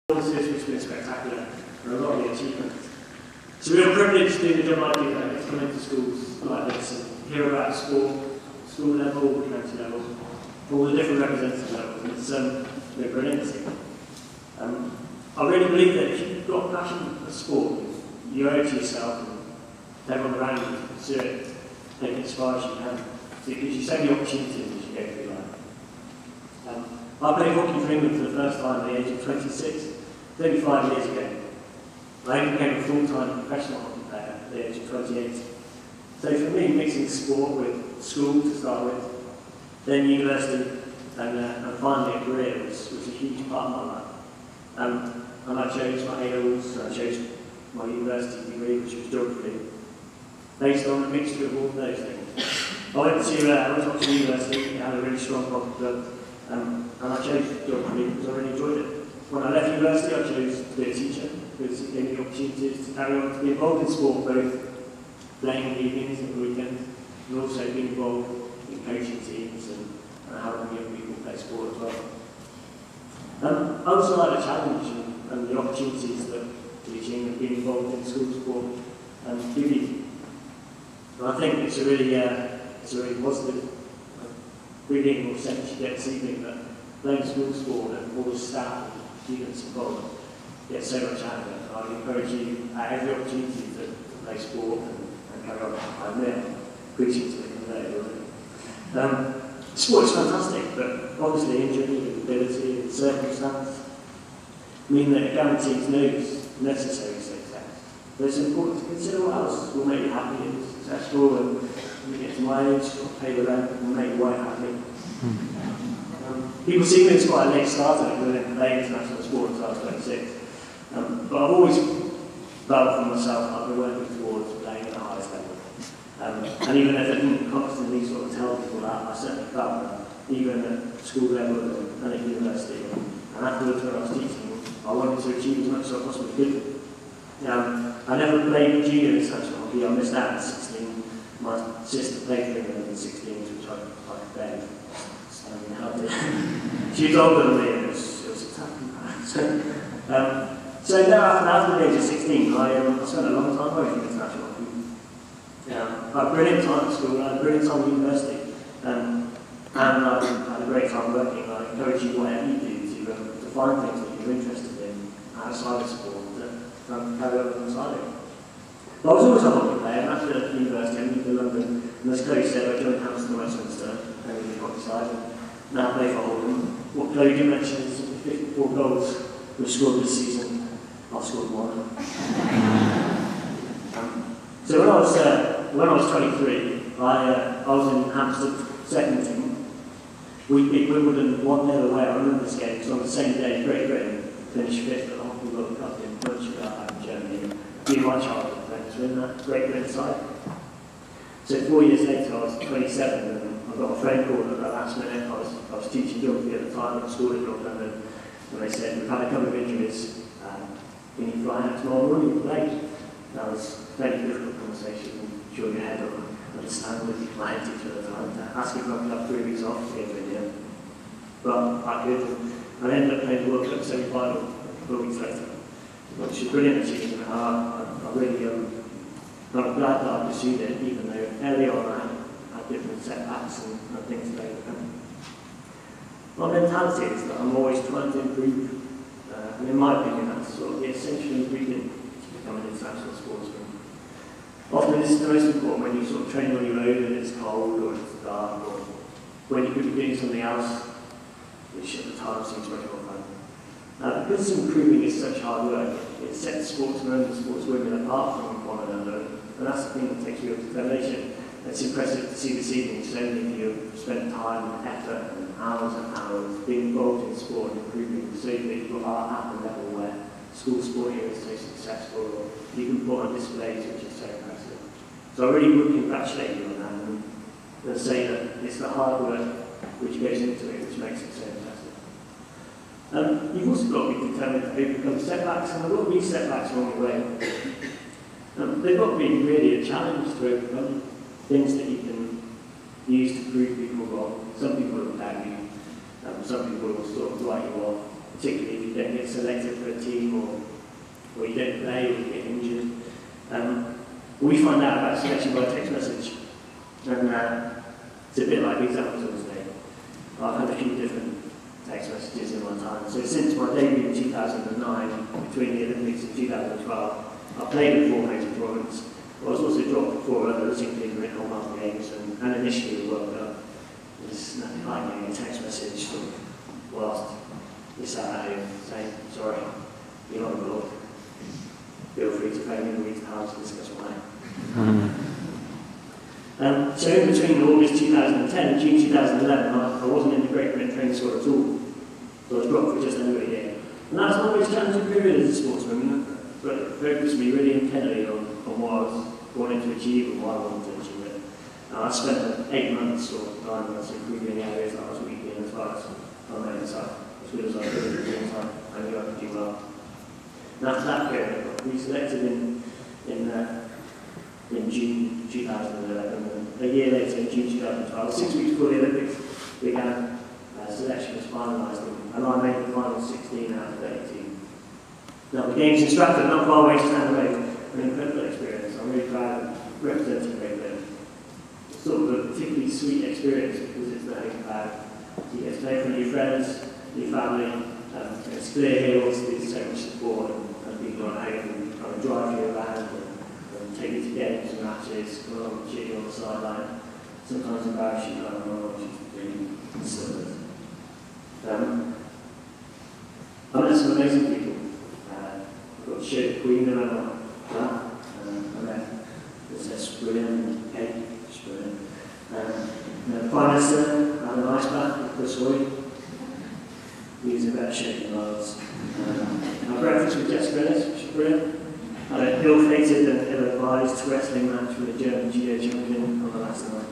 performances, which have been spectacular, and a lot of the achievements. It's a real privilege to do the job I do, and to come into schools like this and hear about sport, school level, county level, all the different representative levels, and it's brilliant. I really believe that if you've got a passion for sport, you owe it to yourself and everyone around you to pursue it, take it as far as you can. So it gives you so many opportunities as you go through life. I played hockey for England for the first time at the age of 26, 35 years ago. I only became a full-time professional hockey player at the age of 28. So for me, mixing sport with school to start with, then university, and finally a career was a huge part of my life. And I chose my A-levels, I chose my university degree, which was geography, based on a mixture of all of those things. I went to university, it had a really strong hockey club, and I chose geography because I really enjoyed it. When I left university, I chose to be a teacher because it gave me opportunities to carry on to be involved in sport, both playing evenings and weekends, and also being involved in coaching teams and helping young people play sport as well. I also like the challenge and the opportunities that teaching and being involved in school sport give you. And I think it's a really positive feeling or sense you get this evening that playing school sport and all the staff and students involved get so much out of it. I encourage you at every opportunity to play sport and carry on. I admit, preaching to it today. Sport is fantastic, but obviously injury, ability and circumstance mean that it guarantees no necessary success. But it's important to consider what else will make you happy and successful, and when you get to my age, you'll pay the rent and make your wife happy. People see me as quite a late starter because I didn't play international sport until I was 26. But I've always felt for myself I've been working towards playing at the highest level. And even if I didn't constantly sort of tell people that, I certainly felt that, even at school level and at university. And afterwards, when I was teaching, I wanted to achieve as much as I possibly could. I never played junior international hockey. I missed out at 16. My sister played for England in 16, which I could barely stand out to. She was older than me, and it was a tough comparison. So after the age of 16, I spent a long time working in international hockey. I had a brilliant time at school, I had a brilliant time at university, and I had a great time working. I encourage you, whatever you do, to find things that you're interested in outside of sport and carry on alongside it. But I was always a hockey player, and after university I moved to London, and as Chloe said, I joined Hamilton Westminster over the hockey side, and now play for Holden. What Chloe did mention is 54 goals we've scored this season. I've scored one. So when I was 23, I was in Hampstead second team. We beat Wimbledon 1-0 away. I remember this game because on the same day Great Britain finished 5th at the Hockey World Cup in Portugal in Germany. Me and my childhood friends were in that Great Britain side. So 4 years later I was 27 and I got a phone call at the last minute. I was teaching geography at the time at school in North London, and they said, we've had a couple of injuries, we need to fly out tomorrow morning to play. That was a very difficult conversation, I'm sure your head will understand with my head teacher at the time, asking if I could have 3 weeks off to get to India. But I could, and I ended up playing the World Cup semi-final 4 weeks later, which is a brilliant achievement. I'm glad that I pursued it, even though early on I had different setbacks and things to overcome. My mentality is that I'm always trying to improve, and in my opinion that's sort of the essential ingredient to become an international sportsman. Often this is the most important when you sort of train on your own and it's cold or it's dark, or when you could be doing something else, which at the time seems much more fun. Because improving is such hard work, it sets sportsmen and sportswomen apart from one another, and that's the thing that takes you up to foundation. It's impressive to see this evening so many of you have spent time and effort and hours being involved in sport and improving so that you are at the level where school sport here is so successful, or you can put on displays which is so impressive. So I really would congratulate you on that and say that it's the hard work which goes into it which makes it so impressive. You've also got to be determined to overcome setbacks, and there will be setbacks along the way. They've got to be really a challenge to overcome, things that you can use to prove people wrong. Some people will doubt you, some people will sort of write you off, particularly if you don't get selected for a team or you don't play or you get injured. We find out about selection by text message, and it's a bit like the examples of today. I've had a few different text messages in my time. So since my debut in 2009, between the Olympics and 2012, I played in 4 major tournaments. I was also dropped for 4 others, including the Commonwealth Games and initially the World Cup. There's nothing like getting a text message whilst you're sat at home saying, sorry, you're not involved. Feel free to phone me and reach out to discuss why. So in between August 2010 and June 2011, I wasn't in the Great Britain training squad at all. So I was dropped for just over a year. And that's not always challenging period as a sportsman, but it focused me really intently on what I was wanting to achieve and why I wanted to achieve it. I spent 8 months or 9 months improving areas that I was weak in as far as I made myself. As good as I could at the time, I knew I could do well. And after that period, I got reselected in June 2011, and a year later, in June 2012, 6 weeks before the Olympics began, selection was finalised, and I made the final 16 out of 32. Now, the Games instructor, not far away to stand away, an incredible experience. I'm really proud of representing Great Britain. It's sort of a particularly sweet experience because it's the home bag. You get to play for new friends, new family. It's clear here, obviously, there's so much support and people at home and kind of drive you around and take you to games and matches, go along and cheer you on the sideline. Sometimes embarrass you, which is really silly. I met some amazing people. I've got to show the Queen around that. I met Princess William and Kate, she's brilliant. The Prime Minister had a nice bath with Chris Hoy. He was in better shape than I was. My breakfast with Jessica Ennis, which is brilliant. I had an ill-fated and ill-advised wrestling match with a German judo champion on the last night.